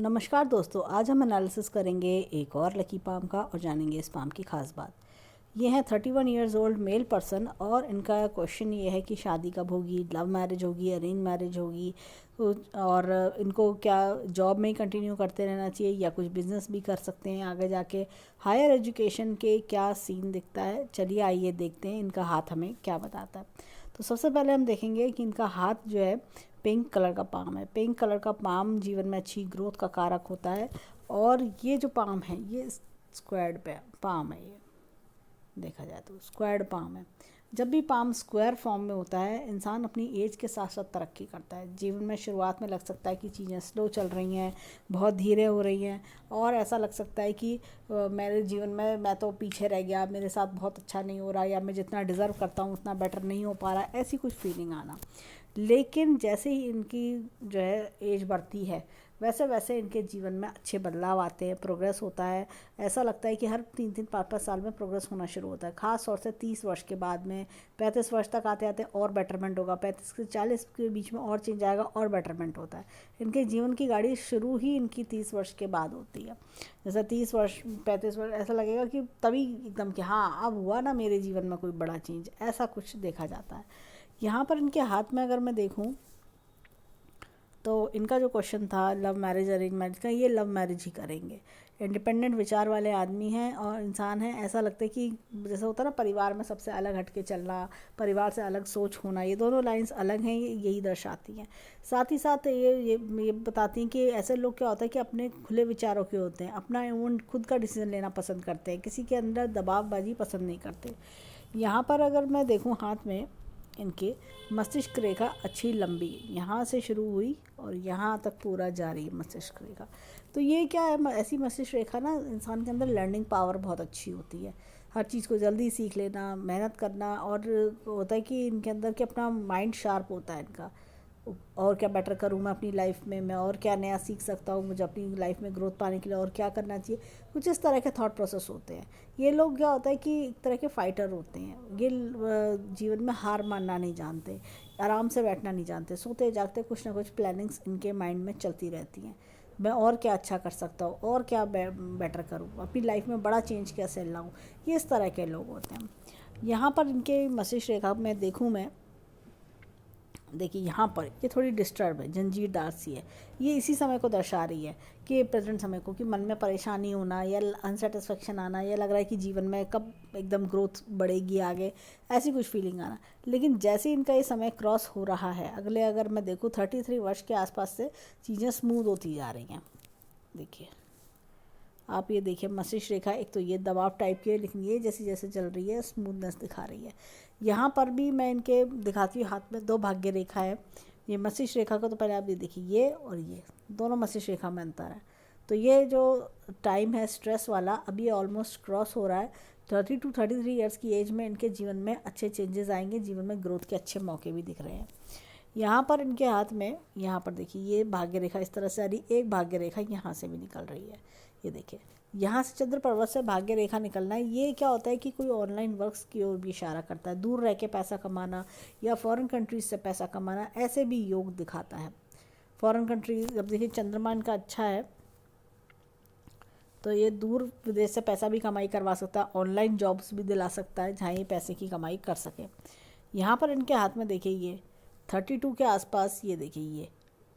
नमस्कार दोस्तों, आज हम एनालिसिस करेंगे एक और लकी पाम का और जानेंगे इस पाम की खास बात। ये हैं 31 ईयर्स ओल्ड मेल पर्सन और इनका क्वेश्चन ये है कि शादी कब होगी, लव मैरिज होगी, अरेंज मैरिज होगी और इनको क्या जॉब में ही कंटिन्यू करते रहना चाहिए या कुछ बिजनेस भी कर सकते हैं आगे जाके। हायर एजुकेशन के क्या सीन दिखता है, चलिए आइए देखते हैं इनका हाथ हमें क्या बताता है। तो सबसे पहले हम देखेंगे कि इनका हाथ जो है पिंक कलर का पाम है। पिंक कलर का पाम जीवन में अच्छी ग्रोथ का कारक होता है और ये जो पाम है ये स्क्वायर्ड पाम है। ये देखा जाए तो स्क्वायर्ड पाम है। जब भी पाम स्क्वायर फॉर्म में होता है इंसान अपनी एज के साथ साथ तरक्की करता है। जीवन में शुरुआत में लग सकता है कि चीज़ें स्लो चल रही हैं, बहुत धीरे हो रही हैं और ऐसा लग सकता है कि मेरे जीवन में मैं तो पीछे रह गया, मेरे साथ बहुत अच्छा नहीं हो रहा या मैं जितना डिज़र्व करता हूँ उतना बेटर नहीं हो पा रहा, ऐसी कुछ फीलिंग आना। लेकिन जैसे ही इनकी जो है एज बढ़ती है वैसे वैसे इनके जीवन में अच्छे बदलाव आते हैं, प्रोग्रेस होता है। ऐसा लगता है कि हर 3-5 साल में प्रोग्रेस होना शुरू होता है। ख़ास तौर से 30 वर्ष के बाद में 35 वर्ष तक आते आते और बेटरमेंट होगा, 35 से 40 के बीच में और चेंज आएगा और बेटरमेंट होता है। इनके जीवन की गाड़ी शुरू ही इनकी 30 वर्ष के बाद होती है। जैसे 30 वर्ष 35 वर्ष ऐसा लगेगा कि तभी एकदम कि हाँ अब हुआ ना मेरे जीवन में कोई बड़ा चेंज, ऐसा कुछ देखा जाता है। यहाँ पर इनके हाथ में अगर मैं देखूँ तो इनका जो क्वेश्चन था लव मैरिज अरेंज मैरिज का, ये लव मैरिज ही करेंगे। इंडिपेंडेंट विचार वाले आदमी हैं और इंसान हैं। ऐसा लगता है कि जैसे होता है ना परिवार में सबसे अलग हट के चलना, परिवार से अलग सोच होना, ये दोनों लाइंस अलग हैं, ये यही दर्शाती हैं। साथ ही साथ ये बताती हैं कि ऐसे लोग क्या होता है कि अपने खुले विचारों के होते हैं, अपना ओन खुद का डिसीजन लेना पसंद करते हैं, किसी के अंदर दबावबाजी पसंद नहीं करते। यहाँ पर अगर मैं देखूँ हाथ में इनके मस्तिष्क रेखा अच्छी लंबी यहाँ से शुरू हुई और यहाँ तक पूरा जारी है मस्तिष्क रेखा। तो ये क्या है, ऐसी मस्तिष्क रेखा ना इंसान के अंदर लर्निंग पावर बहुत अच्छी होती है। हर चीज़ को जल्दी सीख लेना, मेहनत करना और होता है कि इनके अंदर के अपना माइंड शार्प होता है इनका। और क्या बेटर करूँ मैं अपनी लाइफ में, मैं और क्या नया सीख सकता हूँ, मुझे अपनी लाइफ में ग्रोथ पाने के लिए और क्या करना चाहिए, कुछ इस तरह के थॉट प्रोसेस होते हैं। ये लोग क्या होता है कि एक तरह के फाइटर होते हैं। ये जीवन में हार मानना नहीं जानते, आराम से बैठना नहीं जानते, सोते जागते कुछ ना कुछ प्लानिंग्स इनके माइंड में चलती रहती हैं। मैं और क्या अच्छा कर सकता हूँ और क्या बेटर करूँ, अपनी लाइफ में बड़ा चेंज कैसे लाऊँ, ये इस तरह के लोग होते हैं। यहाँ पर इनके मस्तिष्क रेखा में देखूँ मैं, देखिए यहाँ पर ये थोड़ी डिस्टर्ब है, जंजीरदार सी है। ये इसी समय को दर्शा रही है कि प्रेजेंट समय को, कि मन में परेशानी होना या अनसेटिस्फेक्शन आना, या लग रहा है कि जीवन में कब एकदम ग्रोथ बढ़ेगी आगे, ऐसी कुछ फीलिंग आना। लेकिन जैसे इनका ये समय क्रॉस हो रहा है, अगले अगर मैं देखूँ 33 वर्ष के आसपास से चीज़ें स्मूथ होती जा रही हैं। देखिए आप ये देखिए मस्तिष्क रेखा, एक तो ये दबाव टाइप की है लेकिन ये जैसे जैसे चल रही है स्मूथनेस दिखा रही है। यहाँ पर भी मैं इनके दिखाती हूँ हाथ में 2 भाग्य रेखा है। ये मस्तिष्क रेखा को तो पहले आप ये देखिए, ये और ये दोनों मस्तिष्क रेखा में अंतर है। तो ये जो टाइम है स्ट्रेस वाला अभी ऑलमोस्ट क्रॉस हो रहा है। 30 to 33 ईयर्स की एज में इनके जीवन में अच्छे चेंजेस आएंगे, जीवन में ग्रोथ के अच्छे मौके भी दिख रहे हैं। यहाँ पर इनके हाथ में, यहाँ पर देखिए ये भाग्य रेखा इस तरह से आ रही, एक भाग्य रेखा यहाँ से भी निकल रही है। ये देखिए यहाँ से चंद्र पर्वत से भाग्य रेखा निकलना है। ये क्या होता है कि कोई ऑनलाइन वर्क्स की ओर भी इशारा करता है, दूर रह के पैसा कमाना या फॉरेन कंट्रीज से पैसा कमाना, ऐसे भी योग दिखाता है। फॉरेन कंट्री जब देखिए चंद्रमा इनका अच्छा है तो ये दूर विदेश से पैसा भी कमाई करवा सकता है, ऑनलाइन जॉब्स भी दिला सकता है जहाँ ये पैसे की कमाई कर सके। यहाँ पर इनके हाथ में देखिए ये 32 के आसपास, ये देखिए ये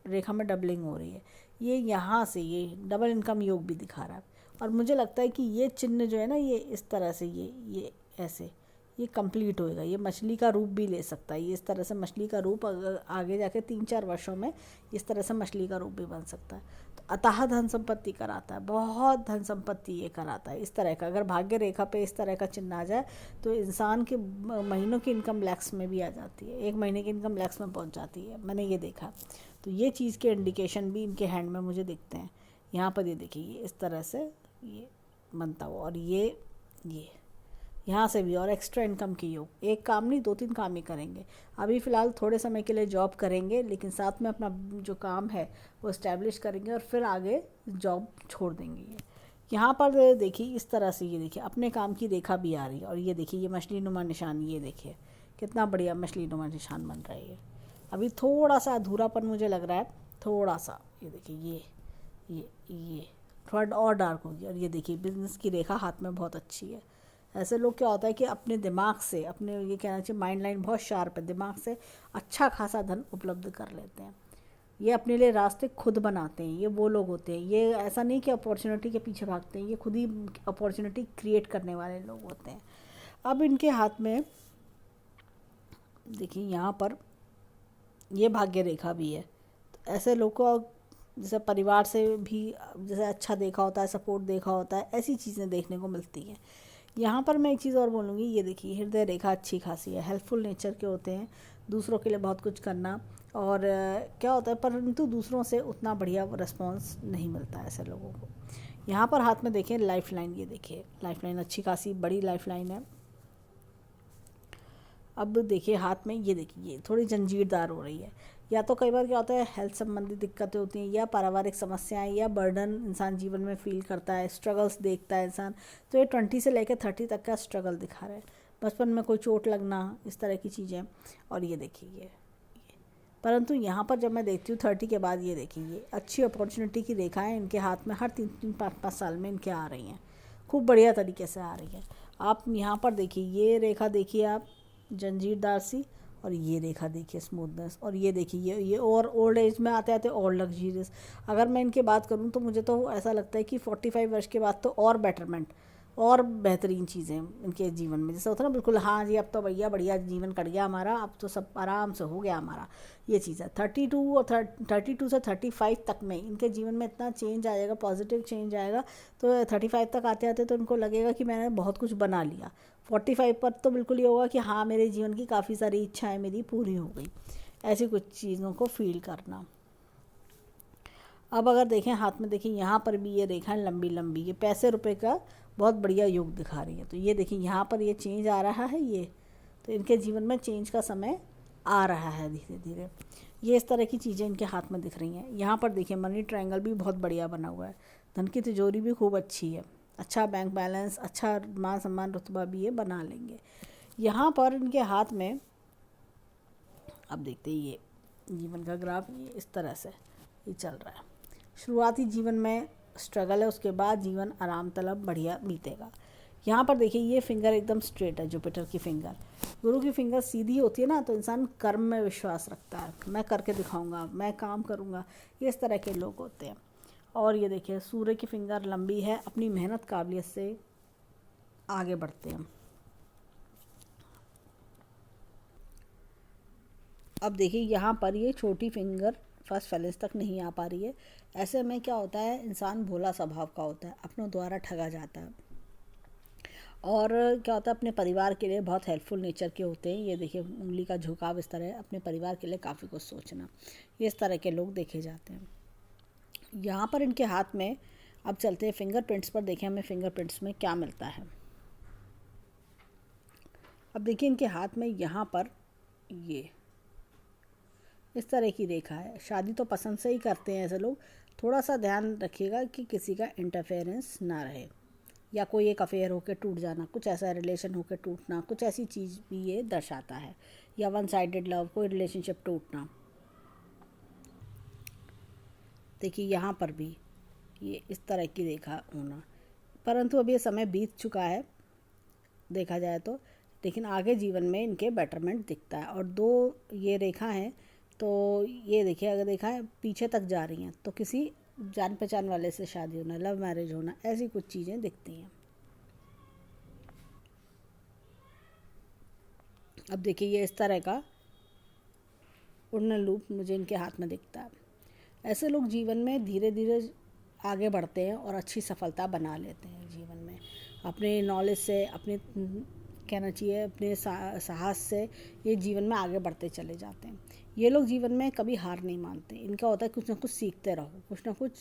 रेखा में डबलिंग हो रही है। ये यहाँ से ये डबल इनकम योग भी दिखा रहा है और मुझे लगता है कि ये चिन्ह जो है ना, ये इस तरह से ये ऐसे ये कंप्लीट होएगा। ये मछली का रूप भी ले सकता है, ये इस तरह से मछली का रूप आगे जाके 3-4 वर्षों में इस तरह से मछली का रूप भी बन सकता है। तो अतः धन संपत्ति कराता है, बहुत धन संपत्ति ये कराता है इस तरह का। अगर भाग्य रेखा पे इस तरह का चिन्ह आ जाए तो इंसान के महीनों की इनकम लैक्स में भी आ जाती है, 1 महीने की इनकम लैक्स में पहुंच जाती है, मैंने ये देखा। तो ये चीज़ के इंडिकेशन भी इनके हैंड में मुझे दिखते हैं। यहाँ पर ये देखिए ये इस तरह से ये बनता हुआ और ये यहाँ से भी और एक्स्ट्रा इनकम की योग, एक काम नहीं 2-3 काम ही करेंगे। अभी फ़िलहाल थोड़े समय के लिए जॉब करेंगे लेकिन साथ में अपना जो काम है वो इस्टेब्लिश करेंगे और फिर आगे जॉब छोड़ देंगे। ये यहाँ पर देखिए इस तरह से, ये देखिए अपने काम की रेखा भी आ रही है और ये देखिए ये मछली नुमा निशान, ये देखिए कितना बढ़िया मछली नुमा निशान बन रहा है। ये अभी थोड़ा सा अधूरापन मुझे लग रहा है, थोड़ा सा, ये देखिए ये थोड़ा और डार्क होगी। और ये देखिए बिजनेस की रेखा हाथ में बहुत अच्छी है। ऐसे लोग क्या होता है कि अपने दिमाग से, अपने ये कहना चाहिए माइंड लाइन बहुत शार्प है, दिमाग से अच्छा खासा धन उपलब्ध कर लेते हैं। ये अपने लिए रास्ते खुद बनाते हैं। ये वो लोग होते हैं, ये ऐसा नहीं कि अपॉर्चुनिटी के पीछे भागते हैं, ये खुद ही अपॉर्चुनिटी क्रिएट करने वाले लोग होते हैं। अब इनके हाथ में देखिए यहाँ पर ये भाग्य रेखा भी है। तो ऐसे लोग को जैसे परिवार से भी जैसे अच्छा देखा होता है, सपोर्ट देखा होता है, ऐसी चीज़ें देखने को मिलती हैं। यहाँ पर मैं एक चीज़ और बोलूँगी, ये देखिए हृदय रेखा अच्छी खासी है, हेल्पफुल नेचर के होते हैं, दूसरों के लिए बहुत कुछ करना। और क्या होता है, परंतु दूसरों से उतना बढ़िया रिस्पॉन्स नहीं मिलता है ऐसे लोगों को। यहाँ पर हाथ में देखें लाइफ लाइन, ये देखिए लाइफ लाइन अच्छी खासी बड़ी लाइफ लाइन है। अब देखिए हाथ में ये देखिए ये थोड़ी जंजीरदार हो रही है। या तो कई बार क्या होता है, हेल्थ संबंधी दिक्कतें होती हैं, या पारिवारिक समस्याएं, या बर्डन इंसान जीवन में फील करता है, स्ट्रगल्स देखता है इंसान। तो ये 20 से लेकर 30 तक का स्ट्रगल दिखा रहा है। बचपन में कोई चोट लगना, इस तरह की चीज़ें। और ये देखिए ये परंतु यहाँ पर जब मैं देखती हूँ 30 के बाद, ये देखिए ये अच्छी अपॉर्चुनिटी की रेखाएं इनके हाथ में हर 3-5 साल में इनके आ रही हैं, खूब बढ़िया तरीके से आ रही है। आप यहाँ पर देखिए ये रेखा देखिए आप, जंजीरदार सी, और ये रेखा देखिए स्मूथनेस। और ये देखिए ये और ओल्ड एज में आते आते और लग्जीरियस। अगर मैं इनकी बात करूँ तो मुझे तो ऐसा लगता है कि 45 वर्ष के बाद तो और बेटरमेंट और बेहतरीन चीज़ें इनके जीवन में, जैसे होता है ना बिल्कुल, हाँ जी अब तो भैया बढ़िया जीवन कट गया हमारा, अब तो सब आराम से हो गया हमारा, ये चीज़ है। 32 और 32 से 35 तक में इनके जीवन में इतना चेंज आएगा, पॉजिटिव चेंज आएगा। तो 35 तक आते आते तो इनको लगेगा कि मैंने बहुत कुछ बना लिया। 45 पर तो बिल्कुल ये होगा कि हाँ मेरे जीवन की काफ़ी सारी इच्छाएँ मेरी पूरी हो गई, ऐसी कुछ चीज़ों को फील करना। अब अगर देखें हाथ में, देखिए यहाँ पर भी ये रेखा लंबी लंबी, ये पैसे रुपए का बहुत बढ़िया योग दिखा रही है। तो ये देखिए यहाँ पर ये चेंज आ रहा है, ये तो इनके जीवन में चेंज का समय आ रहा है धीरे धीरे। ये इस तरह की चीज़ें इनके हाथ में दिख रही हैं। यहाँ पर देखिए मनी ट्रायंगल भी बहुत बढ़िया बना हुआ है, धन की तिजोरी भी खूब अच्छी है, अच्छा बैंक बैलेंस, अच्छा मान सम्मान रुतबा भी ये बना लेंगे। यहाँ पर इनके हाथ में अब देखते हैं ये जीवन का ग्राफ, ये इस तरह से ये चल रहा है। शुरुआती जीवन में स्ट्रगल है, उसके बाद जीवन आराम तलब बढ़िया बीतेगा। यहाँ पर देखिए ये फिंगर एकदम स्ट्रेट है, जुपिटर की फिंगर। गुरु की फिंगर सीधी होती है ना, तो इंसान कर्म में विश्वास रखता है, मैं करके दिखाऊंगा, मैं काम करूँगा, ये इस तरह के लोग होते हैं। और ये देखिए सूर्य की फिंगर लंबी है, अपनी मेहनत काबिलियत से आगे बढ़ते हैं। अब देखिए यहाँ पर ये छोटी फिंगर फर्स्ट फैलेंस तक नहीं आ पा रही है। ऐसे में क्या होता है, इंसान भोला स्वभाव का होता है, अपनों द्वारा ठगा जाता है। और क्या होता है, अपने परिवार के लिए बहुत हेल्पफुल नेचर के होते हैं। ये देखिए उंगली का झुकाव इस तरह है, अपने परिवार के लिए काफ़ी कुछ सोचना, ये इस तरह के लोग देखे जाते हैं। यहाँ पर इनके हाथ में अब चलते हैं फिंगरप्रिंट्स पर, देखें हमें फिंगरप्रिंट्स में क्या मिलता है। अब देखिए इनके हाथ में यहाँ पर ये इस तरह की रेखा है। शादी तो पसंद से ही करते हैं ऐसे लोग, थोड़ा सा ध्यान रखिएगा कि किसी का इंटरफेरेंस ना रहे, या कोई एक अफेयर होकर टूट जाना, कुछ ऐसा रिलेशन होकर टूटना, कुछ ऐसी चीज़ भी ये दर्शाता है, या वन साइडेड लव, कोई रिलेशनशिप टूटना। देखिए यहाँ पर भी ये इस तरह की रेखा होना, परंतु अब ये समय बीत चुका है देखा जाए तो, लेकिन आगे जीवन में इनके बेटरमेंट दिखता है। और दो ये रेखा हैं, तो ये देखिए अगर देखा है पीछे तक जा रही हैं, तो किसी जान पहचान वाले से शादी होना, लव मैरिज होना, ऐसी कुछ चीज़ें दिखती हैं। अब देखिए ये इस तरह का उड़न लूप मुझे इनके हाथ में दिखता है। ऐसे लोग जीवन में धीरे धीरे आगे बढ़ते हैं और अच्छी सफलता बना लेते हैं जीवन में, अपने नॉलेज से, अपने कहना चाहिए अपने साहस से ये जीवन में आगे बढ़ते चले जाते हैं। ये लोग जीवन में कभी हार नहीं मानते, इनका होता है कुछ ना कुछ सीखते रहो, कुछ ना कुछ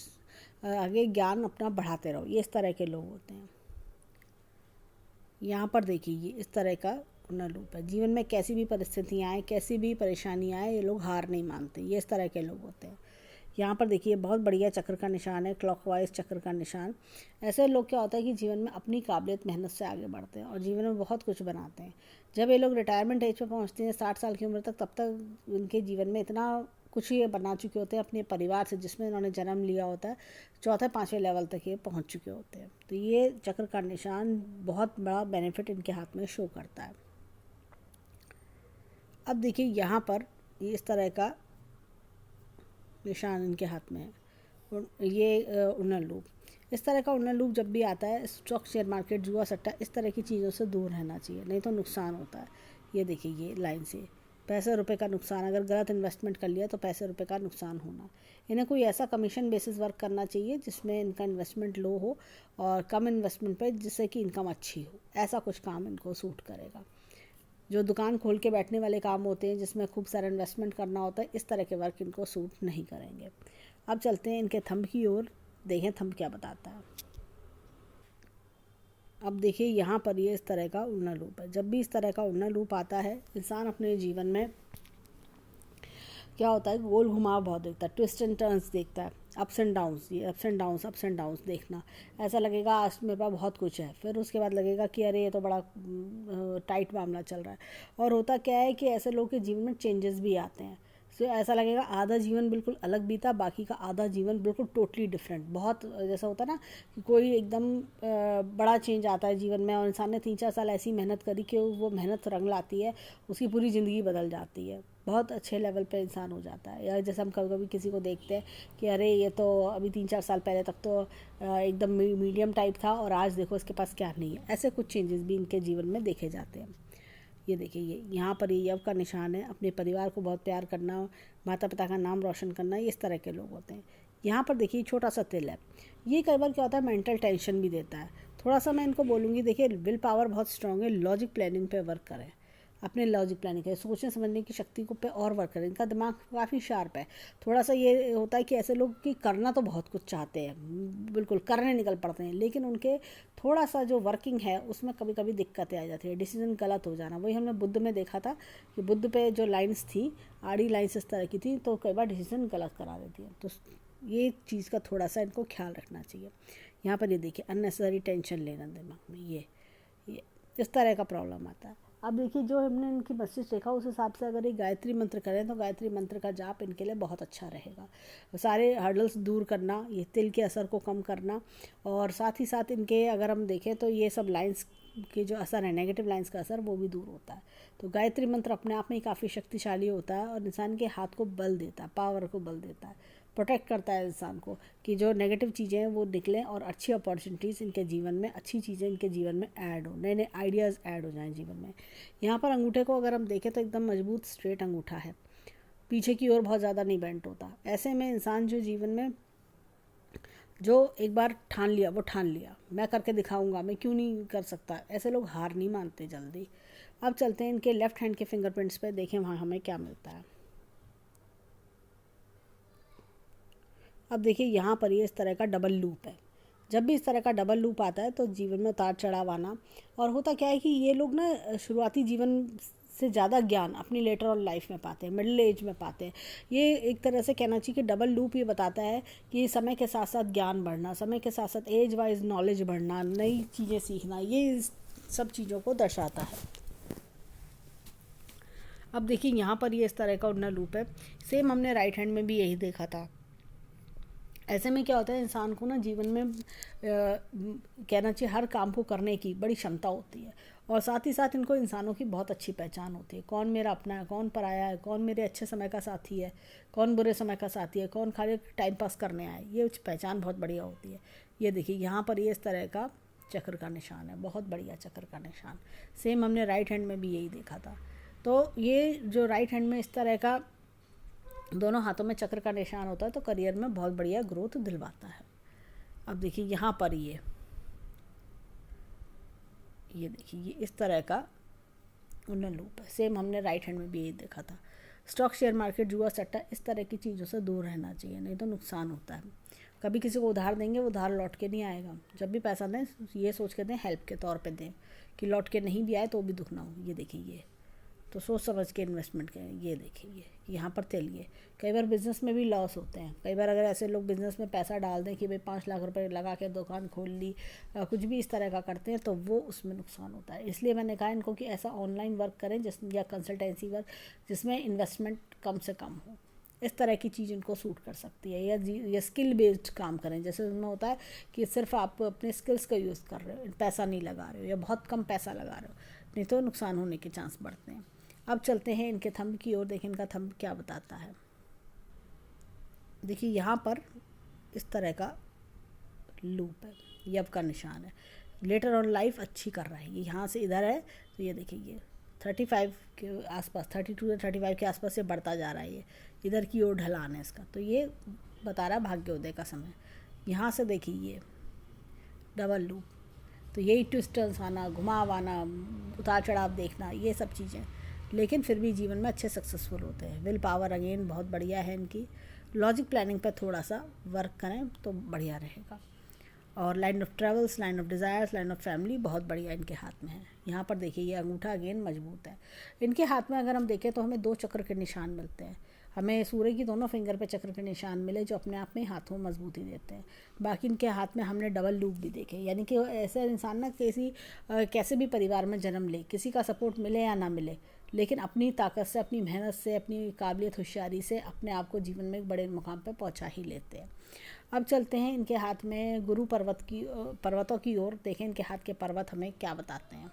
आगे ज्ञान अपना बढ़ाते रहो, ये इस तरह के लोग होते हैं। यहाँ पर देखिए ये इस तरह का उड़न लूप है। जीवन में कैसी भी परिस्थितियाँ आए, कैसी भी परेशानी आए, ये लोग हार नहीं मानते, ये इस तरह के लोग होते हैं। यहाँ पर देखिए बहुत बढ़िया चक्र का निशान है, क्लॉकवाइज चक्र का निशान। ऐसे लोग क्या होता है कि जीवन में अपनी काबिलियत मेहनत से आगे बढ़ते हैं और जीवन में बहुत कुछ बनाते हैं। जब ये लोग रिटायरमेंट एज पे पहुँचते हैं 60 साल की उम्र तक, तब तक उनके जीवन में इतना कुछ ये बना चुके होते हैं अपने परिवार से जिसमें इन्होंने जन्म लिया होता है, चौथे पाँचवें लेवल तक ये पहुंच चुके होते हैं। तो ये चक्र का निशान बहुत बड़ा बेनिफिट इनके हाथ में शो करता है। अब देखिए यहाँ पर ये इस तरह का निशान इनके हाथ में है, ये उन्नत लूप। इस तरह का उन्नत लूप जब भी आता है, स्टॉक शेयर मार्केट जुआ सट्टा इस तरह की चीज़ों से दूर रहना चाहिए, नहीं तो नुकसान होता है। ये देखिए ये लाइन से पैसे रुपए का नुकसान, अगर गलत इन्वेस्टमेंट कर लिया तो पैसे रुपए का नुकसान होना। इन्हें कोई ऐसा कमीशन बेसिस वर्क करना चाहिए जिसमें इनका इन्वेस्टमेंट लो हो और कम इन्वेस्टमेंट पे जिससे कि इनकम अच्छी हो, ऐसा कुछ काम इनको सूट करेगा। जो दुकान खोल के बैठने वाले काम होते हैं जिसमें खूब सारा इन्वेस्टमेंट करना होता है, इस तरह के वर्क इनको सूट नहीं करेंगे। अब चलते हैं इनके थंब की ओर, देखें थंब क्या बताता है। अब देखिए यहाँ पर ये इस तरह का उल्टा लूप है। जब भी इस तरह का उल्टा लूप आता है, इंसान अपने जीवन में क्या होता है, गोल घुमाव बहुत देखता है, ट्विस्ट एंड टर्न्स देखता है, अप्स एंड डाउन्स, ये अप्स एंड डाउन्स देखना। ऐसा लगेगा आज मेरे पास बहुत कुछ है, फिर उसके बाद लगेगा कि अरे ये तो बड़ा टाइट मामला चल रहा है। और होता क्या है कि ऐसे लोगों के जीवन में चेंजेस भी आते हैं। सो ऐसा लगेगा आधा जीवन बिल्कुल अलग बीता, बाकी का आधा जीवन बिल्कुल टोटली डिफरेंट। बहुत जैसा होता है ना कि कोई एकदम बड़ा चेंज आता है जीवन में और इंसान ने 3-4 साल ऐसी मेहनत करी कि वो मेहनत रंग लाती है, उसकी पूरी ज़िंदगी बदल जाती है, बहुत अच्छे लेवल पे इंसान हो जाता है। या जैसे हम कभी कभी किसी को देखते हैं कि अरे ये तो अभी 3-4 साल पहले तक तो एकदम मीडियम टाइप था और आज देखो इसके पास क्या नहीं है। ऐसे कुछ चेंजेस भी इनके जीवन में देखे जाते हैं। ये देखिए ये यहाँ पर ये यव का निशान है, अपने परिवार को बहुत प्यार करना, माता पिता का नाम रोशन करना, ये इस तरह के लोग होते हैं। यहाँ पर देखिए छोटा सा तिल है, ये कई बार क्या होता है मेंटल टेंशन भी देता है। थोड़ा सा मैं इनको बोलूँगी, देखिए विल पावर बहुत स्ट्रांग है, लॉजिक प्लानिंग पे वर्क करें, अपने लॉजिक प्लानिंग करें, सोचने समझने की शक्ति को पे और वर्क करें। इनका दिमाग काफ़ी शार्प है। थोड़ा सा ये होता है कि ऐसे लोग कि करना तो बहुत कुछ चाहते हैं, बिल्कुल करने निकल पड़ते हैं, लेकिन उनके थोड़ा सा जो वर्किंग है उसमें कभी कभी दिक्कतें आ जाती है, डिसीजन गलत हो जाना। वही हमने बुद्ध में देखा था कि बुद्ध पे जो लाइन्स थी, आड़ी लाइन्स इस तरह की थी, तो कई बार डिसीजन गलत करा देती है। तो ये चीज़ का थोड़ा सा इनको ख्याल रखना चाहिए। यहाँ पर ये देखिए अननेसेसरी टेंशन लेना दिमाग में, ये इस तरह का प्रॉब्लम आता है। अब देखिए जो हमने इनकी मैसेज देखा उस हिसाब से अगर ये गायत्री मंत्र करें तो गायत्री मंत्र का जाप इनके लिए बहुत अच्छा रहेगा। सारे हर्डल्स दूर करना, ये तिल के असर को कम करना, और साथ ही साथ इनके अगर हम देखें तो ये सब लाइंस के जो असर है, नेगेटिव लाइंस का असर, वो भी दूर होता है। तो गायत्री मंत्र अपने आप में ही काफ़ी शक्तिशाली होता है और इंसान के हाथ को बल देता है, पावर को बल देता है, प्रोटेक्ट करता है इंसान को कि जो नेगेटिव चीज़ें हैं वो निकलें और अच्छी अपॉर्चुनिटीज़ इनके जीवन में, अच्छी चीज़ें इनके जीवन में ऐड हो, नए नए आइडियाज़ ऐड हो जाएं जीवन में। यहाँ पर अंगूठे को अगर हम देखें तो एकदम मजबूत स्ट्रेट अंगूठा है, पीछे की ओर बहुत ज़्यादा नहीं बेंट होता। ऐसे में इंसान जो जीवन में जो एक बार ठान लिया वो ठान लिया, मैं करके दिखाऊंगा, मैं क्यों नहीं कर सकता, ऐसे लोग हार नहीं मानते जल्दी। अब चलते हैं इनके लेफ्ट हैंड के फिंगरप्रिंट्स पे, देखें वहाँ हमें क्या मिलता है। अब देखिए यहाँ पर ये इस तरह का डबल लूप है। जब भी इस तरह का डबल लूप आता है तो जीवन में उतार चढ़ाव आना, और होता क्या है कि ये लोग ना शुरुआती जीवन से ज़्यादा ज्ञान अपनी लेटर ऑन लाइफ में पाते हैं, मिडिल एज में पाते हैं। ये एक तरह से कहना चाहिए कि डबल लूप ये बताता है कि समय के साथ साथ ज्ञान बढ़ना, समय के साथ साथ एज वाइज नॉलेज बढ़ना, नई चीज़ें सीखना, ये सब चीज़ों को दर्शाता है। अब देखिए यहाँ पर ये इस तरह का उड़ना लूप है, सेम हमने राइट हैंड में भी यही देखा था। ऐसे में क्या होता है, इंसान को ना जीवन में कहना चाहिए हर काम को करने की बड़ी क्षमता होती है, और साथ ही साथ इनको इंसानों की बहुत अच्छी पहचान होती है, कौन मेरा अपना है, कौन पराया है, कौन मेरे अच्छे समय का साथी है, कौन बुरे समय का साथी है, कौन खाली टाइम पास करने आए, ये पहचान बहुत बढ़िया होती है। ये देखिए यहाँ पर ये इस तरह का चक्र का निशान है, बहुत बढ़िया चक्र का निशान। सेम हमने राइट हैंड में भी यही देखा था। तो ये जो राइट हैंड में इस तरह का दोनों हाथों में चक्र का निशान होता है तो करियर में बहुत बढ़िया ग्रोथ दिलवाता है। अब देखिए यहाँ पर ये देखिए ये इस तरह का उन्नत लूप है, सेम हमने राइट हैंड में भी यही देखा था। स्टॉक शेयर मार्केट जुआ सट्टा इस तरह की चीज़ों से दूर रहना चाहिए, नहीं तो नुकसान होता है। कभी किसी को उधार देंगे वो उधार लौट के नहीं आएगा। जब भी पैसा दें ये सोच के दें, हेल्प के तौर पे दें, कि लौट के नहीं भी आए तो भी दुख ना हो। ये देखिए ये तो सोच समझ के इन्वेस्टमेंट करें। ये देखिए यहाँ पर तेलिए कई बार बिज़नेस में भी लॉस होते हैं। कई बार अगर ऐसे लोग बिज़नेस में पैसा डाल दें कि भाई 5 लाख रुपए लगा के दुकान खोल ली, कुछ भी इस तरह का करते हैं तो वो उसमें नुकसान होता है। इसलिए मैंने कहा इनको कि ऐसा ऑनलाइन वर्क करें या कंसल्टेंसी वर्क जिसमें इन्वेस्टमेंट कम से कम हो, इस तरह की चीज़ इनको सूट कर सकती है। या स्किल बेस्ड काम करें, जैसे उनमें होता है कि सिर्फ आप अपने स्किल्स का यूज़ कर रहे हो, पैसा नहीं लगा रहे हो या बहुत कम पैसा लगा रहे हो, नहीं तो नुकसान होने के चांस बढ़ते हैं। अब चलते हैं इनके थंब की ओर, देखें इनका थंब क्या बताता है। देखिए यहाँ पर इस तरह का लूप है, ये अब का निशान है। लेटर ऑन लाइफ अच्छी कर रहा है, ये यहाँ से इधर है तो ये देखिए ये 35 के आसपास, 32 या 35 के आसपास से बढ़ता जा रहा है, ये इधर की ओर ढलान है इसका, तो ये बता रहा है भाग्योदय का समय। यहाँ से देखिए ये डबल लूप, तो यही ट्विस्टर्स आना, घुमाव आना, उतार चढ़ाव देखना, ये सब चीज़ें, लेकिन फिर भी जीवन में अच्छे सक्सेसफुल होते हैं। विल पावर अगेन बहुत बढ़िया है इनकी। लॉजिक प्लानिंग पर थोड़ा सा वर्क करें तो बढ़िया रहेगा। और line of travels, line of desires, line of family बहुत बढ़िया इनके हाथ में है। यहाँ पर देखिए ये अंगूठा अगेन मजबूत है इनके हाथ में। अगर हम देखें तो हमें 2 चक्र के निशान मिलते हैं, हमें सूर्य की दोनों फिंगर पे चक्र के निशान मिले जो अपने आप में हाथों में मजबूती देते हैं। बाकी इनके हाथ में हमने डबल लूप भी देखे, यानी कि ऐसा इंसान ना कैसे भी परिवार में जन्म ले, किसी का सपोर्ट मिले या ना मिले, लेकिन अपनी ताकत से, अपनी मेहनत से, अपनी काबिलियत होशियारी से अपने आप को जीवन में एक बड़े मुकाम पर पहुंचा ही लेते हैं। अब चलते हैं इनके हाथ में गुरु पर्वतों की ओर, देखें इनके हाथ के पर्वत हमें क्या बताते हैं।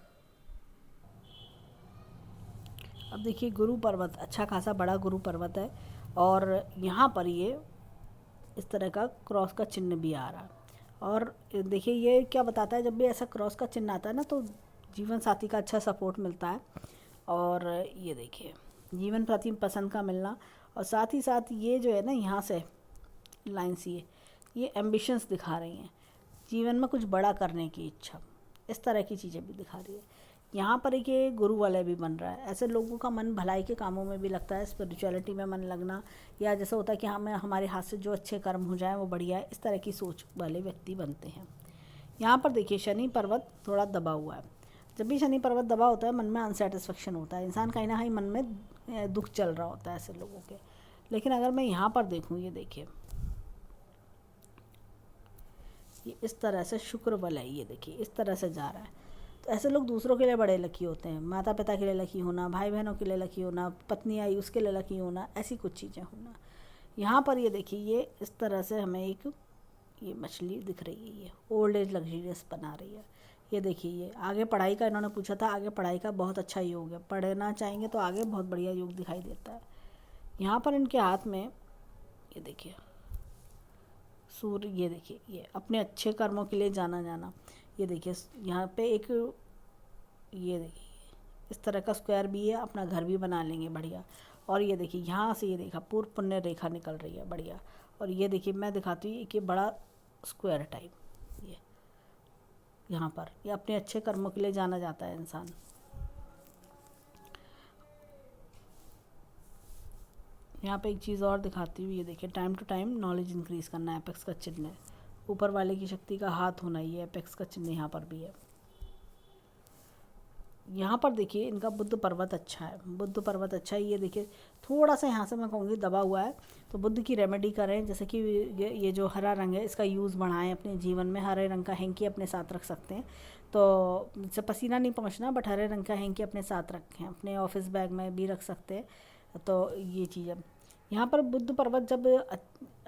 अब देखिए गुरु पर्वत अच्छा खासा बड़ा गुरु पर्वत है, और यहाँ पर ये इस तरह का क्रॉस का चिन्ह भी आ रहा है। और देखिए ये क्या बताता है, जब भी ऐसा क्रॉस का चिन्ह आता है ना तो जीवन साथी का अच्छा सपोर्ट मिलता है, और ये देखिए जीवन प्रति पसंद का मिलना, और साथ ही साथ ये जो है ना यहाँ से लाइन्स ये एम्बिशंस दिखा रही हैं, जीवन में कुछ बड़ा करने की इच्छा, इस तरह की चीज़ें भी दिखा रही है। यहाँ पर एक ये गुरु वाला भी बन रहा है, ऐसे लोगों का मन भलाई के कामों में भी लगता है, स्पिरिचुअलिटी में मन लगना, या जैसा होता है कि हमारे हाथ से जो अच्छे कर्म हो जाएं वो बढ़िया है, इस तरह की सोच वाले व्यक्ति बनते हैं। यहाँ पर देखिए शनि पर्वत थोड़ा दबा हुआ है। जब भी शनि पर्वत दबा होता है मन में अनसेटिस्फेक्शन होता है, इंसान कहीं ना कहीं मन में दुख चल रहा होता है ऐसे लोगों के। लेकिन अगर मैं यहाँ पर देखूँ, ये देखिए ये इस तरह से शुक्र बल है, ये देखिए इस तरह से जा रहा है, तो ऐसे लोग दूसरों के लिए बड़े लकी होते हैं, माता पिता के लिए लकी होना, भाई बहनों के लिए लकी होना, पत्नी आई उसके लिए लकी होना, ऐसी कुछ चीज़ें होना। यहाँ पर ये देखिए ये इस तरह से हमें एक ये मछली दिख रही है, ये ओल्ड एज लग्जरियस बना रही है। ये देखिए ये आगे पढ़ाई का इन्होंने पूछा था, आगे पढ़ाई का बहुत अच्छा योग है, पढ़ना चाहेंगे तो आगे बहुत बढ़िया योग दिखाई देता है। यहाँ पर इनके हाथ में ये देखिए सूर्य, ये देखिए ये अपने अच्छे कर्मों के लिए जाना, ये देखिए यहाँ पे एक ये देखिए इस तरह का स्क्वायर भी है, अपना घर भी बना लेंगे बढ़िया। और ये देखिए यहाँ से ये देखा पूर्व पुण्य रेखा निकल रही है बढ़िया। और ये देखिए मैं दिखाती हूँ कि बड़ा स्क्वायर टाइप, ये यहाँ पर ये अपने अच्छे कर्मों के लिए जाना जाता है इंसान। यहाँ पे एक चीज़ और दिखाती हूँ, ये देखिए time to time knowledge increase करना, एपेक्स का चिन्ह है, ऊपर वाले की शक्ति का हाथ होना, ये एपेक्स का चिन्ह यहाँ पर भी है। यहाँ पर देखिए इनका बुद्ध पर्वत अच्छा है, बुद्ध पर्वत अच्छा है। ये देखिए थोड़ा सा यहाँ से मैं कहूँगी दबा हुआ है, तो बुद्ध की रेमेडी करें, जैसे कि ये जो हरा रंग है इसका यूज़ बढ़ाएं अपने जीवन में। हरे रंग का हैंकी अपने साथ रख सकते हैं, तो इससे पसीना नहीं पहुँचना, बट हरे रंग का हैंकी अपने साथ रखें, अपने ऑफिस बैग में भी रख सकते हैं। तो ये चीज़ है। यहाँ पर बुद्ध पर्वत जब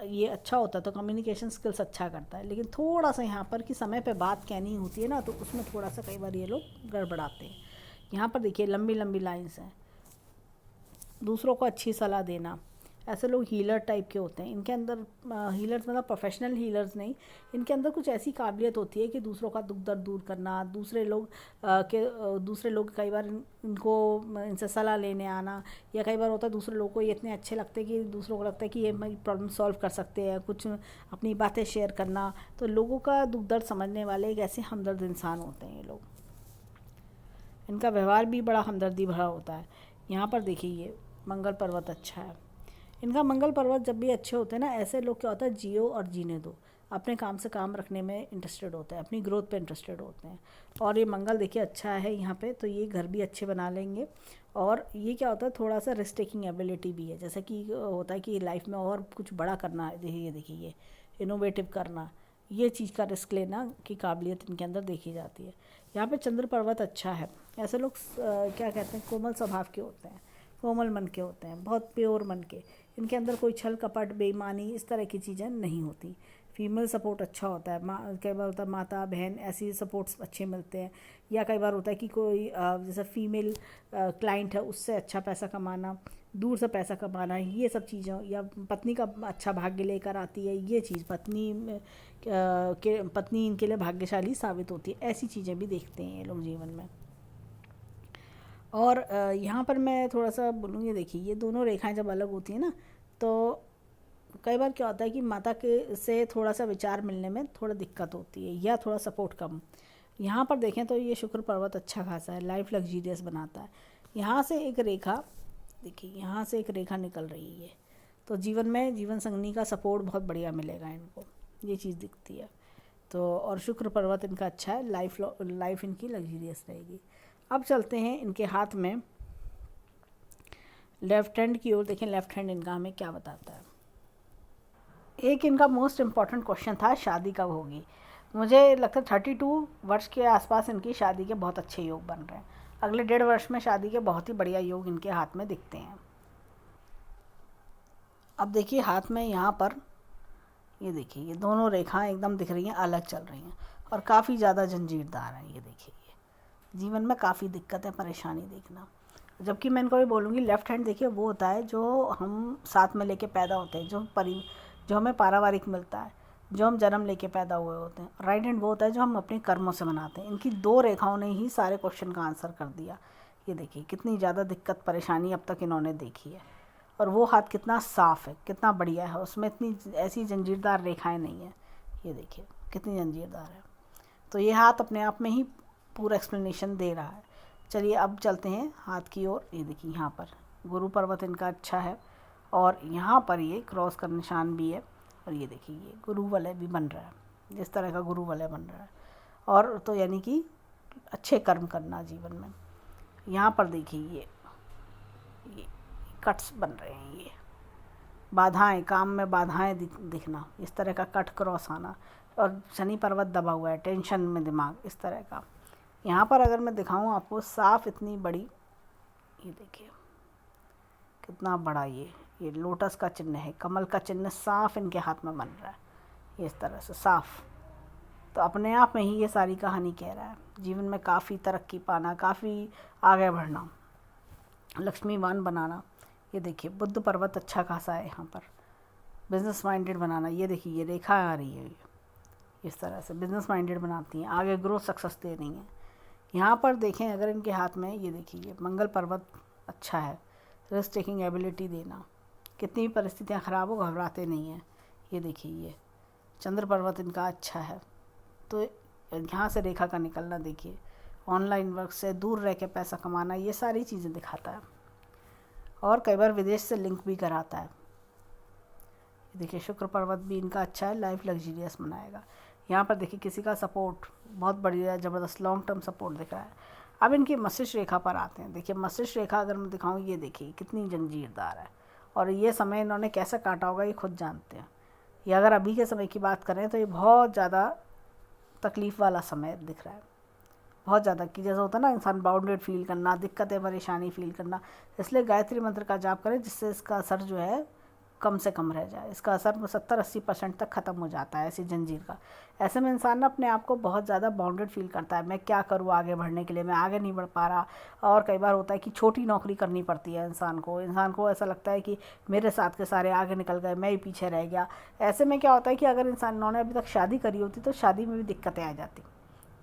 ये अच्छा होता है तो कम्युनिकेशन स्किल्स अच्छा करता है, लेकिन थोड़ा सा यहाँ पर कि समय पे बात कहनी होती है ना, तो उसमें थोड़ा सा कई बार ये लोग गड़बड़ाते हैं। यहाँ पर देखिए लंबी लंबी लाइन्स हैं, दूसरों को अच्छी सलाह देना, ऐसे लोग हीलर टाइप के होते हैं। इनके अंदर हीलर्स मतलब प्रोफेशनल हीलर्स नहीं, इनके अंदर कुछ ऐसी काबिलियत होती है कि दूसरों का दुख दर्द दूर करना, दूसरे लोग कई बार इनसे सलाह लेने आना, या कई बार होता है दूसरे लोगों को ये इतने अच्छे लगते हैं कि दूसरों को लगता है कि ये प्रॉब्लम सॉल्व कर सकते हैं, कुछ अपनी बातें शेयर करना। तो लोगों का दुख दर्द समझने वाले एक ऐसे हमदर्द इंसान होते हैं ये लोग। इनका व्यवहार भी बड़ा हमदर्दी भरा होता है। यहाँ पर देखिए ये मंगल पर्वत अच्छा है, इनका मंगल पर्वत जब भी अच्छे होते हैं ना, ऐसे लोग क्या होता है जियो और जीने दो, अपने काम से काम रखने में इंटरेस्टेड होते हैं, अपनी ग्रोथ पे इंटरेस्टेड होते हैं। और ये मंगल देखिए अच्छा है यहाँ पे, तो ये घर भी अच्छे बना लेंगे। और ये क्या होता है थोड़ा सा रिस्क टेकिंग एबिलिटी भी है, जैसा कि होता है कि लाइफ में और कुछ बड़ा करना है, देखिए ये इनोवेटिव करना, ये चीज़ का रिस्क लेना की काबिलियत इनके अंदर देखी जाती है। यहाँ पे चंद्र पर्वत अच्छा है, ऐसे लोग क्या कहते हैं कोमल स्वभाव के होते हैं, कोमल मन के होते हैं, बहुत प्योर मन के। इनके अंदर कोई छल कपट बेईमानी इस तरह की चीज़ें नहीं होती। फीमेल सपोर्ट अच्छा होता है, कई बार होता है माता बहन ऐसी सपोर्ट्स अच्छे मिलते हैं, या कई बार होता है कि कोई जैसे फीमेल क्लाइंट है उससे अच्छा पैसा कमाना, दूर से पैसा कमाना, ये सब चीज़ें, या पत्नी का अच्छा भाग्य लेकर आती है, ये चीज़ पत्नी इनके लिए भाग्यशाली साबित होती है, ऐसी चीज़ें भी देखते हैं ये लोग जीवन में। और यहाँ पर मैं थोड़ा सा बोलूँगी, देखिए ये दोनों रेखाएं जब अलग होती हैं ना, तो कई बार क्या होता है कि माता के से थोड़ा सा विचार मिलने में थोड़ा दिक्कत होती है, या थोड़ा सपोर्ट कम। यहाँ पर देखें तो ये शुक्र पर्वत अच्छा खासा है, लाइफ लग्जीरियस बनाता है। यहाँ से एक रेखा, देखिए यहाँ से एक रेखा निकल रही है, तो जीवन में जीवन संगनी का सपोर्ट बहुत बढ़िया मिलेगा इनको, ये चीज़ दिखती है। तो और शुक्र पर्वत इनका अच्छा है, लाइफ इनकी लग्जीरियस रहेगी। अब चलते हैं इनके हाथ में लेफ्ट हैंड की ओर। देखें लेफ्ट हैंड इनका हमें क्या बताता है। एक इनका मोस्ट इम्पॉर्टेंट क्वेश्चन था, शादी कब होगी। मुझे लगता है 32 वर्ष के आसपास इनकी शादी के बहुत अच्छे योग बन रहे हैं। अगले 1.5 वर्ष में शादी के बहुत ही बढ़िया योग इनके हाथ में दिखते हैं। अब देखिए हाथ में यहाँ पर ये देखिए ये दोनों रेखाएं एकदम दिख रही हैं, अलग चल रही हैं और काफ़ी ज़्यादा जंजीरदार हैं। ये देखिए ये जीवन में काफ़ी दिक्कत है, परेशानी देखना। जबकि मैं इनको भी बोलूँगी लेफ्ट हैंड देखिए वो होता है जो हम साथ में लेके पैदा होते हैं, जो हमें पारिवारिक मिलता है, जो हम जन्म लेके पैदा हुए होते हैं। राइट हैंड वो होता है जो हम अपने कर्मों से बनाते हैं। इनकी 2 रेखाओं ने ही सारे क्वेश्चन का आंसर कर दिया। ये देखिए कितनी ज़्यादा दिक्कत परेशानी अब तक इन्होंने देखी है, और वो हाथ कितना साफ़ है, कितना बढ़िया है, उसमें इतनी ऐसी जंजीरदार रेखाएं नहीं है। ये देखिए कितनी जंजीरदार है। तो ये हाथ अपने आप में ही पूरा एक्सप्लेनेशन दे रहा है। चलिए अब चलते हैं हाथ की ओर। ये देखिए यहाँ पर गुरु पर्वत इनका अच्छा है, और यहाँ पर ये क्रॉस का निशान भी है, और ये देखिए ये गुरु वलय भी बन रहा है, जिस तरह का गुरु वलय बन रहा है। और तो यानी कि अच्छे कर्म करना जीवन में। यहाँ पर देखिए ये कट्स बन रहे हैं, ये बाधाएं, काम में बाधाएं दिखना, इस तरह का कट क्रॉस आना, और शनि पर्वत दबा हुआ है, टेंशन में दिमाग, इस तरह का। यहाँ पर अगर मैं दिखाऊं आपको साफ इतनी बड़ी, ये देखिए कितना बड़ा ये लोटस का चिन्ह है, कमल का चिन्ह साफ इनके हाथ में बन रहा है इस तरह से साफ। तो अपने आप में ही ये सारी कहानी कह रहा है जीवन में काफ़ी तरक्की पाना, काफ़ी आगे बढ़ना, लक्ष्मीवान बनाना। ये देखिए बुद्ध पर्वत अच्छा खासा है यहाँ पर, बिजनेस माइंडेड बनाना। ये देखिए ये रेखा आ रही है, इस तरह से बिजनेस माइंडेड बनाती हैं, आगे ग्रोथ सक्सेस दे रही हैं। यहाँ पर देखें अगर इनके हाथ में ये देखिए ये मंगल पर्वत अच्छा है, रिस्क टेकिंग एबिलिटी देना, कितनी भी परिस्थितियाँ ख़राब हो घबराते नहीं हैं। ये देखिए ये चंद्र पर्वत इनका अच्छा है। तो यहाँ से रेखा का निकलना, देखिए ऑनलाइन वर्क से दूर रह के पैसा कमाना, ये सारी चीज़ें दिखाता है, और कई बार विदेश से लिंक भी कराता है। देखिए शुक्र पर्वत भी इनका अच्छा है, लाइफ लग्जीरियस बनाएगा। यहाँ पर देखिए किसी का सपोर्ट बहुत बढ़िया ज़बरदस्त लॉन्ग टर्म सपोर्ट दिख रहा है। अब इनकी मस्तिष्क रेखा पर आते हैं। देखिए मस्तिष्क रेखा अगर मैं दिखाऊँ, ये देखिए कितनी जंजीरदार है, और ये समय इन्होंने कैसे काटा होगा ये खुद जानते हैं। या अगर अभी के समय की बात करें तो ये बहुत ज़्यादा तकलीफ़ वाला समय दिख रहा है, बहुत ज़्यादा, कि जैसा होता है ना इंसान बाउंडेड फील करना, दिक्कतें परेशानी फील करना। इसलिए गायत्री मंत्र का जाप करें, जिससे इसका असर जो है कम से कम रह जाए। इसका असर 70-80% तक ख़त्म हो जाता है ऐसी जंजीर का। ऐसे में इंसान ना अपने आप को बहुत ज़्यादा बाउंडेड फील करता है, मैं क्या करूँ आगे बढ़ने के लिए, मैं आगे नहीं बढ़ पा रहा। और कई बार होता है कि छोटी नौकरी करनी पड़ती है इंसान को ऐसा लगता है कि मेरे साथ के सारे आगे निकल गए, मैं ही पीछे रह गया। ऐसे में क्या होता है कि अगर इन्होंने अभी तक शादी करी होती तो शादी में भी दिक्कतें आ जाती।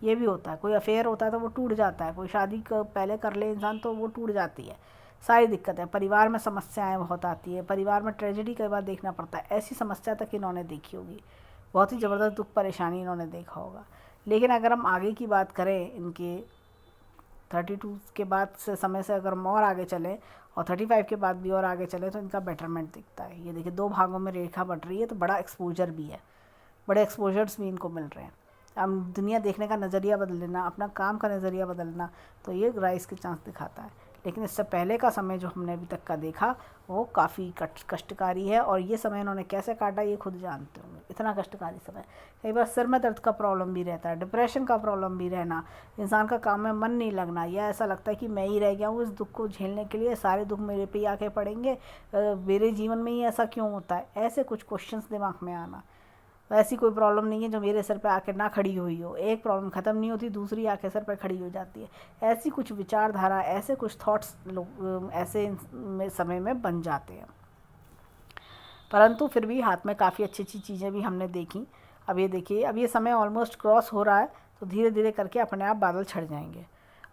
ये भी होता है, कोई अफेयर होता है तो वो टूट जाता है, कोई शादी पहले कर ले इंसान तो वो टूट जाती है, सारी दिक्कतें। परिवार में समस्याएं बहुत आती है, परिवार में ट्रेजेडी कई बार देखना पड़ता है। ऐसी समस्या तक इन्होंने देखी होगी, बहुत ही ज़बरदस्त दुख परेशानी इन्होंने देखा होगा। लेकिन अगर हम आगे की बात करें, इनके 32 के बाद से समय से अगर हम और आगे चलें और 35 के बाद भी और आगे चले तो इनका बेटरमेंट दिखता है। ये देखिए 2 भागों में रेखा बढ़ रही है, तो बड़ा एक्सपोजर भी है, बड़े एक्सपोजर्स भी इनको मिल रहे हैं। अब दुनिया देखने का नज़रिया बदल लेना, अपना काम का नज़रिया बदलना, तो ये राइज के चांस दिखाता है। लेकिन इससे पहले का समय जो हमने अभी तक का देखा वो काफ़ी कष्टकारी है, और ये समय इन्होंने कैसे काटा ये खुद जानते होंगे, इतना कष्टकारी समय। कई बार सिर में दर्द का प्रॉब्लम भी रहता है, डिप्रेशन का प्रॉब्लम भी रहना, इंसान का काम में मन नहीं लगना, या ऐसा लगता है कि मैं ही रह गया हूँ इस दुख को झेलने के लिए, सारे दुख मेरे पे ही आके पड़ेंगे, मेरे जीवन में ही ऐसा क्यों होता है, ऐसे कुछ क्वेश्चंस दिमाग में आना। ऐसी कोई प्रॉब्लम नहीं है जो मेरे सर पे आके ना खड़ी हुई हो, एक प्रॉब्लम ख़त्म नहीं होती दूसरी आके सर पे खड़ी हो जाती है। ऐसी कुछ विचारधारा, ऐसे कुछ थॉट्स लोग ऐसे समय में बन जाते हैं। परंतु फिर भी हाथ में काफ़ी अच्छी अच्छी चीज़ें भी हमने देखी। अब ये देखिए, अब ये समय ऑलमोस्ट क्रॉस हो रहा है, तो धीरे धीरे करके अपने आप बादल छट जाएंगे,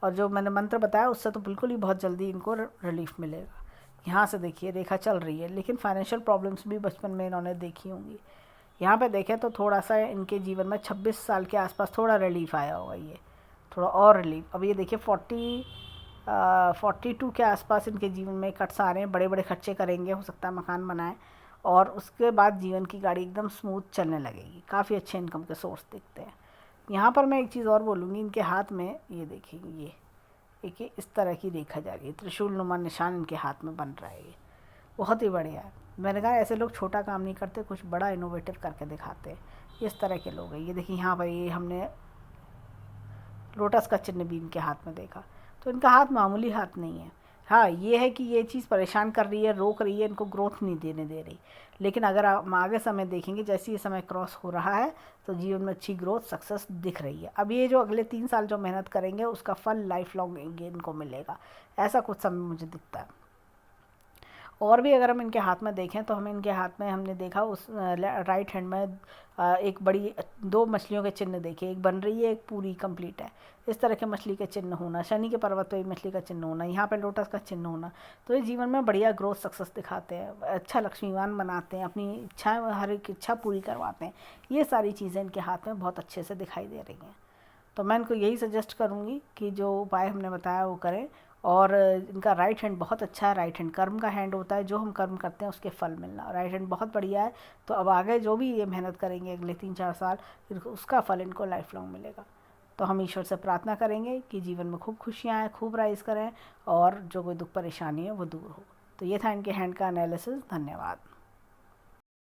और जो मैंने मंत्र बताया उससे तो बिल्कुल ही बहुत जल्दी इनको रिलीफ मिलेगा। यहाँ से देखिए रेखा चल रही है, लेकिन फाइनेंशियल प्रॉब्लम्स भी बचपन में इन्होंने देखी होंगी। यहाँ पे देखें तो थोड़ा सा इनके जीवन में 26 साल के आसपास थोड़ा रिलीफ आया होगा, ये थोड़ा और रिलीफ। अब ये देखिए 42 के आसपास इनके जीवन में कट्स आ रहे हैं, बड़े बड़े खर्चे करेंगे, हो सकता है मकान बनाएं, और उसके बाद जीवन की गाड़ी एकदम स्मूथ चलने लगेगी, काफ़ी अच्छे इनकम के सोर्स दिखते हैं। यहाँ पर मैं एक चीज़ और बोलूँगी, इनके हाथ में ये देखिए, ये देखिए इस तरह की रेखा जा रही है, त्रिशूल नुमा निशान इनके हाथ में बन रहा है, ये बहुत ही बढ़िया है। मैंने कहा ऐसे लोग छोटा काम नहीं करते, कुछ बड़ा इनोवेटिव करके दिखाते हैं, इस तरह के लोग हैं। ये देखिए यहाँ पर ये हमने लोटस का चिन्ह भी इनके हाथ में देखा, तो इनका हाथ मामूली हाथ नहीं है। हाँ, ये है कि ये चीज़ परेशान कर रही है, रोक रही है, इनको ग्रोथ नहीं देने दे रही, लेकिन अगर आप आगे समय देखेंगे, जैसे ये समय क्रॉस हो रहा है तो जीवन में अच्छी ग्रोथ, सक्सेस दिख रही है। अब ये जो अगले 3 साल जो मेहनत करेंगे उसका फल लाइफ लॉन्ग इनको मिलेगा, ऐसा कुछ समय मुझे दिखता है। और भी अगर हम इनके हाथ में देखें तो हमें इनके हाथ में हमने देखा उस राइट हैंड में एक बड़ी 2 मछलियों के चिन्ह देखे, एक बन रही है, एक पूरी कंप्लीट है। इस तरह के मछली के चिन्ह होना, शनि के पर्वत पे मछली का चिन्ह होना, यहाँ पे लोटस का चिन्ह होना, तो ये जीवन में बढ़िया ग्रोथ सक्सेस दिखाते हैं, अच्छा लक्ष्मीवान बनाते हैं, अपनी इच्छाएँ, हर एक इच्छा पूरी करवाते हैं। ये सारी चीज़ें इनके हाथ में बहुत अच्छे से दिखाई दे रही हैं। तो मैं इनको यही सजेस्ट करूँगी कि जो उपाय हमने बताया वो करें। और इनका राइट हैंड बहुत अच्छा है, राइट हैंड कर्म का हैंड होता है, जो हम कर्म करते हैं उसके फल मिलना, राइट हैंड बहुत बढ़िया है। तो अब आगे जो भी ये मेहनत करेंगे अगले 3-4 साल, फिर उसका फल इनको लाइफ लॉन्ग मिलेगा। तो हम ईश्वर से प्रार्थना करेंगे कि जीवन में खूब खुशियाँ आएँ, खूब राइज करें, और जो कोई दुख परेशानी है वो दूर हो। तो ये था इनके हैंड का एनालिसिस। धन्यवाद।